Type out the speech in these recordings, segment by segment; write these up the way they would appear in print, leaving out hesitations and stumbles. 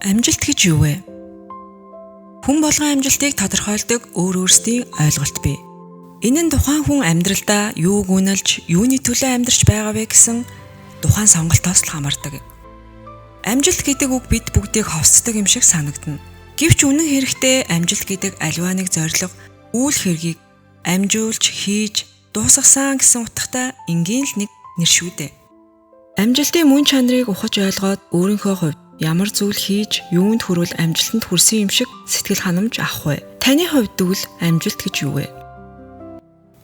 Амжилт гэж юу вэ? Хүн болгон амжилтыг тодорхойлдог өөр өөрсдийн ойлголт бий. Энэ нь тухайн хүн амьдралдаа юуг үнэлж, юуны төлөө амьдарч байгаа вэ гэсэн тухайн сонголтоос л хамаардаг. Амжилт гэдэг үг бид бүгдийг ховсдог юм шиг санагдана. Гэвч үнэн хэрэгтээ амжилт гэдэг аливаа нэг зорилго, үйл хэргийг амжуулж, хийж, дуусгасан гэсэн утгатай энгийн л нэг нэр шүү дээ. Амжилтын мөн чанарыг ухаж ойлгоод өөрийнхөө хувьд ямар зүйл хийж, юунд хүрвэл амжилтанд хүрсэн юм шиг сэтгэл ханамж авах вэ? Таны хувьд тэгвэл амжилт гэж юу вэ?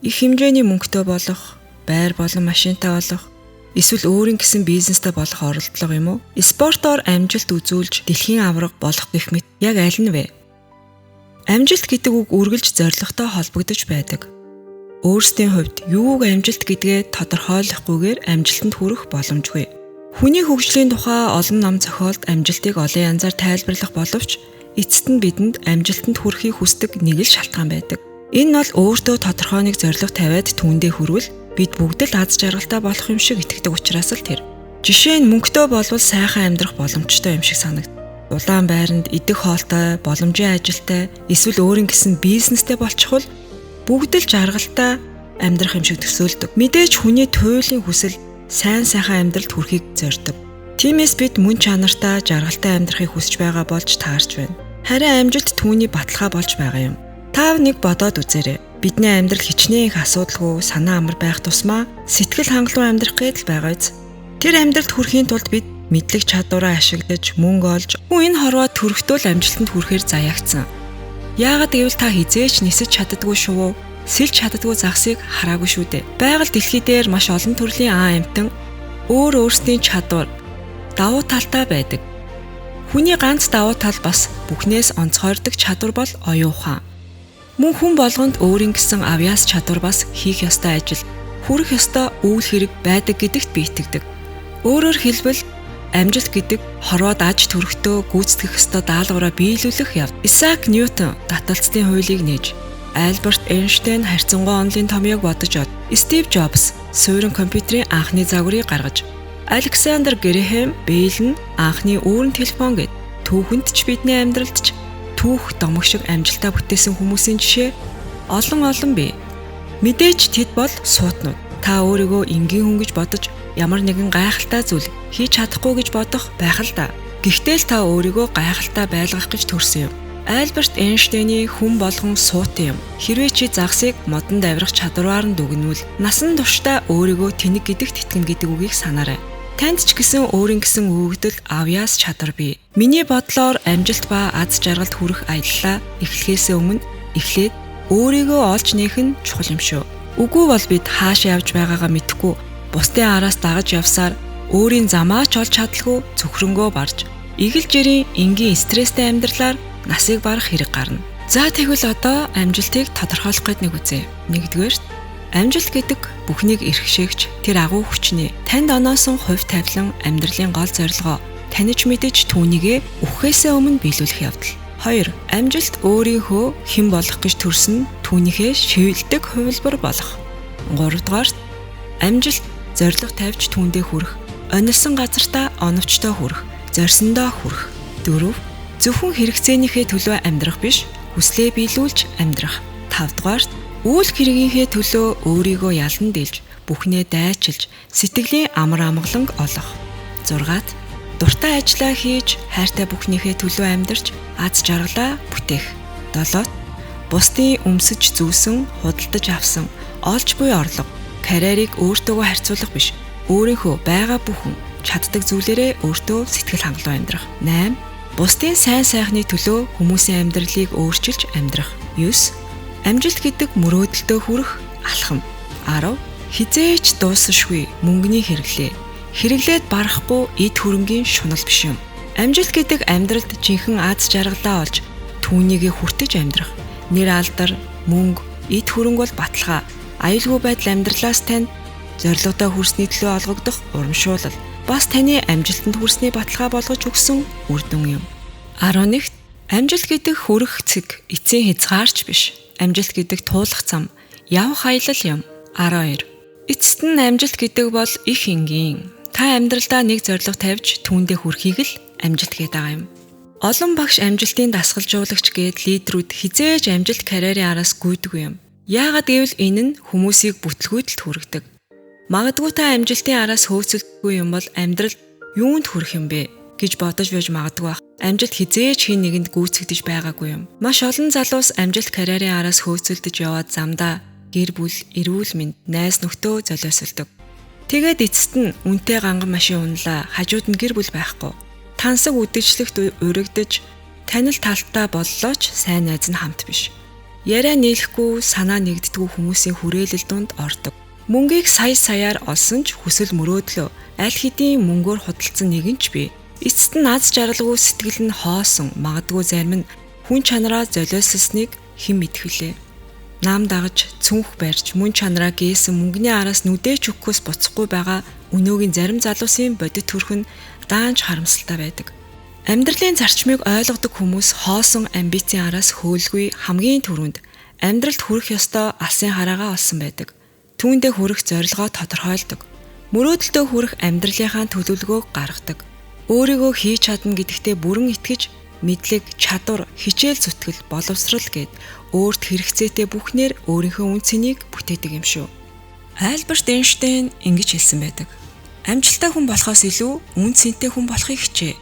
Их хэмжээний мөнгөтэй болох, байр болон машинтай болох, эсвэл өөрийн гэсэн бизнестэй болох оролдлого юм уу? Спортоор амжилт үзүүлж дэлхийн аварга болох гэх мэт яг аль нь вэ? Амжилт гэдэг үг үргэлж зорилготой холбогдож байдаг. Өөрсдийн хувьд юуг амжилт гэдгээ тодорхойлохгүйгээр амжилтанд хүрэх боломжгүй. Хүний хөгжлийн тухай олон ном зохиолд амжилтыг олон янзаар тайлбарлах боловч эцэст нь бидэнд амжилтанд хүрэхийг хүсдэг нэг л шалтгаан байдаг. Энэ нь бол өөртөө тодорхой нэг зорилго тавиад түүндээ хүрвэл бид бүгд л аз жаргалтай болох юм шиг итгэдэг учраас л тэр. Жишээ нь мөнгөтэй болвол сайхан амьдрах боломжтой юм шиг санагдав. Улаан байранд идэх хоолтой, боломжийн ажилтай, эсвэл өөрийн гэсэн бизнестэй болчихвол бүгд л жаргалтай амьдрах юм шиг төсөөлдөг. Мэдээж хүний туйлын хүсэл сайн сайхан амьдралд хүрэхийг зорддог. Тиймээс бид мөн чанартай жаргалтай амьдрахыг хүсэж байгаа болж таарч байна. Харин амжилт түүний баталгаа болж байгаа юм. Та нэг бодоод үзээрэй. Бидний амьдрал хичнээн их асуудалгүй, санаа амар байх тусмаа сэтгэл хангалуун амьдрах гээд л байгаа биз. Тэр амьдралд хүрэхийн тулд бид мэдлэг чадвараа ашиглаж, мөнгө олж, энэ хорвоо төрөхдөө л амжилтанд хүрэхээр заяагцсан. Яагаад гэвэл та хизээч нисэж чаддаггүй шүү. Сэлж чаддаггүй загсыг хараагүй шүү дээ. Байгаль дэлхий дээр маш олон төрлийн амтан өөр өөрсдийн чадвар, давуу талтай байдаг. Хүний ганц давуу тал бас бүхнээс онцгойрдог чадвар бол оюун ухаан. Мөн хүн болгонд өөрийн гэсэн авьяас чадвар бас хийх ёстой ажил, хүрэх ёстой үйл хэрэг байдаг гэдэгт би итгэдэг. Өөрөөр хэлбэл амжилт гэдэг хорвоод аж төрөхдөө гүйцэтгэх ёстой даалгавраа биелүүлэх яв. Исаак Ньютон таталцлын хуулийг нээж, Альберт Эйнштейн харьцангуй онолын томьёог бодож од, Стив Джобс суурин компьютерийн анхны загварыг гаргаж, Александр Грэхэм Белл нь анхны үүрэн телефон гэд түүхэнд ч бидний амьдралд ч түүх домог шиг амжилтаа бүтээсэн хүмүүсийн жишээ олон бий. Мэдээж тэд бол суутнууд. Та өөрийгөө энгийн хүн гэж бодож ямар нэгэн гайхалтай зүйл хийж чадахгүй гэж бодох байх л да. Гэхдээ л та өөрийгөө гайхалтай байлгах гэж төрсөн юм. Альберт Эйнштейний хүн болгон суут юм. Хэрвээ чи загсыг модонд авирах чадвараар нь дүгнвэл насан туршдаа өөрийгөө тэнэг гэдэгт итгэнэ гэдэг үгийг санаарай. Танд ч гэсэн өөрийн гэсэн өгөгдөл авьяас чадвар бий. Миний бодлоор амжилт ба аз жаргалд хүрэх аяллаа эхлэхээс өмнө эхлээд өөрийгөө олж нээх нь чухал юм шүү. Үгүй бол бид хаашаа явж байгаагаа мэдэхгүй бусдын араас дагаж явсаар өөрийн замаа ч олж чадалгүй цөхрөнгөө барж игэл жирийн энгийн стресстэй амьдралаар насыг барах хэрэг гарна. За тэгвэл одоо амжилтыг тодорхойлох гээд нэг үзье. Нэгдүгээрт амжилт гэдэг бүхнийг эрхшээгч тэр агуу хүчний танд оноосон хувь тавилан амьдралын гол зорилгоо таних мэдэж түүнийгээ үхэхээс өмнө биелүүлэх явдал. 2. Амжилт өөрийнхөө хэн болох гэж төрсөн түүнийхээ шивэлдэг хувилбар болох. 3 дугаарт амжилт зорилго тавьж түүндээ хүрэх, онилсон газартаа оновчтой хүрэх, зорьсондоо хүрэх. 4. Зөвхөн хэрэгцээнийхээ төлөө амьдрах биш, хүслээ биелүүлж амьдрах. 5 дугаарт үйл хэргийнхээ төлөө өөрийгөө ялан дийлж, бүхнээ дайчилж, сэтгэлийн амар амгаланг олох. 6-т дуртай ажиллаа хийж, хайртай бүхнийхээ төлөө амьдарч, аз жаргалаа бүтээх. 7-т бусдын өмсөж зүүсэн, худалдаж авсан, олж буй орлого, карьерийг өөртөөгөө харьцуулах биш, өөрийнхөө байгаа бүхэн чаддаг зүйлээрээ өөртөө сэтгэл хангалуун амьдрах. 8. Бусдын сайн сайхны төлөө хүмүүсийн амьдралыг өөрчилж амьдрах. 9. Амжилт гэдэг мөрөөдөлтөө хүрэх алхам. 10. Хизээч дуусашгүй мөнгөний хэрэглээ. Хэрэглээд барахгүй эд хөрөнгийн шунал биш юм. Амжилт гэдэг амьдралд жинхэнэ аз жаргалаа олж түүнийгээ хүртэж амьдрах. Нэр алдар, мөнгө, эд хөрөнгө бол баталгаа. Аюулгүй байдал амьдралаас танд зорилгодоо хүрсний төлөө олгогдох урамшуулал. Бас таны амжилтанд хүрсний баталгаа болгож өгсөн үр дүн юм. 11. Амжилт гэдэг хүрэх цэг, эцсийн хязгаарч биш. Амжилт гэдэг туулах зам, явах аялал юм. 12. Эцэст нь амжилт гэдэг бол их энгийн. Та амьдралдаа нэг зорилго тавьж түүндээ хүрэхийг л амжилт гэдэг юм. Олон багш амжилтын дасгалжуулагч гээд лидерүүд хизээж амжилт карьерийн араас гүйдэггүй юм. Яагаад гэвэл энэ нь хүмүүсийг бүтлгүйдэлд хүргэдэг. Магадгүй та амжилтын араас хөөцөлдөггүй юм бол амьдрал юунд хүрэх юм бэ гэж бодож байж магадгүй. Амжилт хизээж хин нэгэнд гүйцэгдэж байгаагүй юм. Маш олон залуус амжилт карьерийн араас хөөцөлдөж яваад замдаа гэр бүл, эрүүл мэнд, найз нөхдөө золиосолдог. Тэгээд эцэст нь үнэтэй ганган машин унлаа, хажууд нь гэр бүл байхгүй. Тансаг үдэгчлэгт урагдж танил талтаа боллоо ч сайн найз нь хамт биш. Яриа нийлэхгүй, санаа нэгддэггүй хүмүүсийн хүрээлэл донд ордог. Мөнгийг саяар олсон ч хүсэл мөрөөдлөө аль хэдийн мөнгөөр худалдсан нэгэн ч бий. Эцэст нь аз жаргалгүй сэтгэл нь хоосон, магадгүй зарим нь хүн чанараа золиослсныг хэн мэдэх вүлээ. Нам дагаж, цүнх барьж, мөн чанараа гээсэн мөнгөний араас нүдээ чөхөхөөс буцахгүй байгаа өнөөгийн зарим залуусын бодит төрх нь даанч харамсалтай байдаг. Амьдралын зарчмыг ойлгодог хүмүүс хоосон амбицийн араас хөөлгүй хамгийн түрүүнд амьдралд хүрэх ёстой алсын хараагаа олсон байдаг. Түүндээ хүрэх зорилгоо тодорхойлдог. Мөрөөдөлтөө хүрэх амьдралынхаа төлөвлөгөөг гаргадаг. Өөрийгөө хийж чадна гэдэгтээ бүрэн итгэж, мэдлэг, чадвар, хичээл зүтгэл, боловсрал гэд өөрт хэрэгцээтэй бүхнээр өөрийнхөө үн цэнийг бүтээдэг юм шүү. Альберт Эйнштейн ингэж хэлсэн байдаг. Амжилттай хүн болохоос илүү үн цэнтэй хүн болохыг хичээ.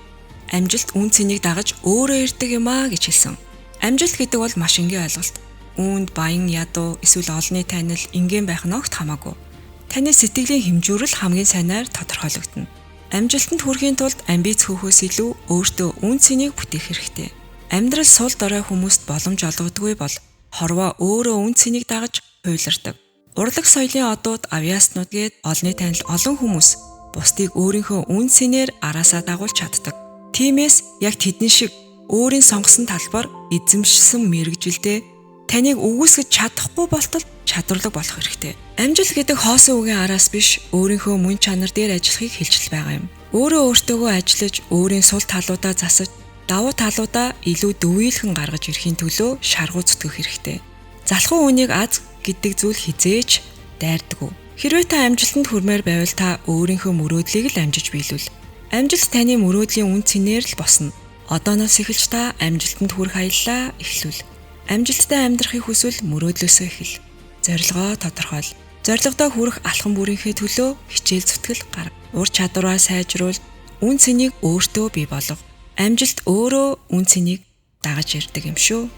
Амжилт үн цэнийг дагаж өөрөө ирдэг юм аа гэж хэлсэн. Амжилт гэдэг бол маш энгийн ойлголт. Үүнд баян ядуу эсвэл олонний танил энгийн байх нь огт хамаагүй. Таны сэтгэлийн хэмжүүрэл хамгийн сайнаар тодорхойлогдно. Амжилтанд хүрэхийн тулд амбиц хөөхөөс илүү өөртөө үн цэнийг бүтээх хэрэгтэй. Амьдрал сул дорой хүмүүст боломж олгодоггүй бол хорвоо өөрөө үн цэнийг дагаж хуйлардаг. Урлаг соёлын одууд, авиаснууд гээд олонний танил олон хүмүүс бусдыг өөрийнхөө үн цэнээр араасаа дагуулж чаддаг. Тиймээс яг тэдний шиг өөрийн сонгосон талбар эзэмшсэн мэрэгжилдээ таныг үгүйсгэж чадахгүй болтол чадварлаг болох хэрэгтэй. Амжилт гэдэг хоосон үгийн араас биш, өөрийнхөө мөн чанар дээр ажиллахыг хэлж байгаа юм. Өөрөө өөртөөгөө ажиллаж, өөрийн сул талуудаа засаж, давуу талуудаа илүү дөвөөлхөн гаргаж ирэхийн төлөө шаргуу зүтгэх хэрэгтэй. Залхуу үнийг аз гэдэг зүйл хизээж дайрдаггүй. Хэрвээ та амжилтанд хүрмээр байвал та өөрийнхөө мөрөөдлийг л амжиж биелүүл. Амжилт таны мөрөөдлийн үн цэнээр л босно. Одооноос эхэлж та амжилтанд хүрэх аяллаа эхлүүл. Амжилттай амьдрахыг хүсвэл мөрөөдлөөсөө эхэл. Зорилгоо тодорхойл. Зорилгодоо хүрэх алхам бүрийнхээ төлөө хичээл зүтгэл гарга. Ур чадвараа сайжруул, үн цэнийг өөртөө бий болгох. Амжилт өөрөө үн цэнийг дагаж ирдэг юм шүү.